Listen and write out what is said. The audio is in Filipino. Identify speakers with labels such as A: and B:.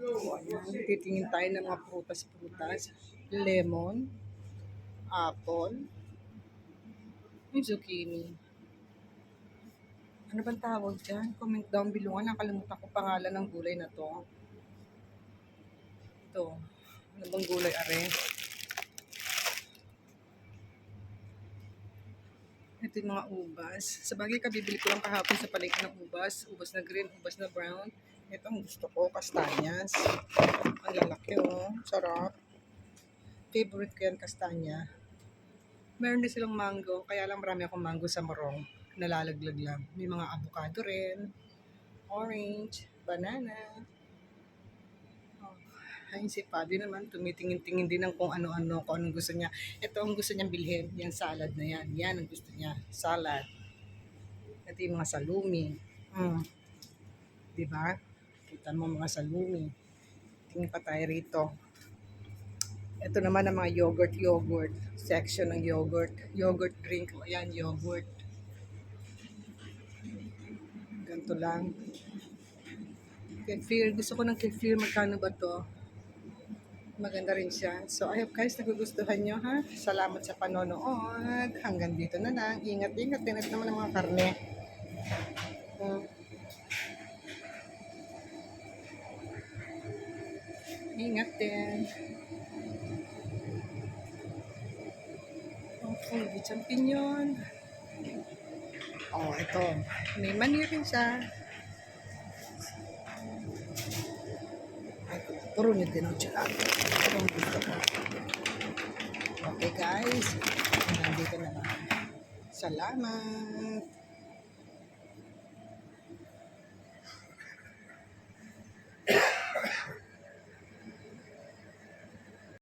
A: So, ayan, titingin tayo ng mga prutas-prutas. Lemon, apple, yung zucchini. Ano bang tawag dyan? Comment down below. Nakalimutan ko pangalan ng gulay na to. Ito. Ano bang gulay, are? Ito yung mga ubas. Sa bagay, kabibili ko lang kahapon sa palengke ng ubas. Ubas na green, ubas na brown. Ito ang gusto ko, kastanyas. Ang lalaki, oh. Sarap. Favorite ko yan, kastanya. Meron din silang mango, kaya lang marami akong mango sa morong. Nalalaglag lang. May mga avocado rin, orange, banana. Oh, ayun si Fabi naman, tumitingin-tingin din ng kung ano-ano, kung anong gusto niya. Ito ang gusto niyang bilhin, yan salad na yan. Yan ang gusto niya, salad. Ito yung mga salumi. Mm, di ba? Kita mo mga salumi. Tingin pa tayo rito. Ito naman ang mga yogurt section ng yogurt drink. Ayan, yogurt. Ganito lang. Kefir. Gusto ko ng kefir. Magkano ba to? Maganda rin siya. So, I hope guys nagugustuhan nyo, ha? Salamat sa panonood. Hanggang dito na lang. Ingat-ingat. Tinat naman ng mga karne. Hmm. Ingat din. Okay, di champignon. Oh, ito. May mani rin siya. Puro nyo din ang tiyaan. Ito ang gusto ko. Okay guys, nandito na lang. Salamat.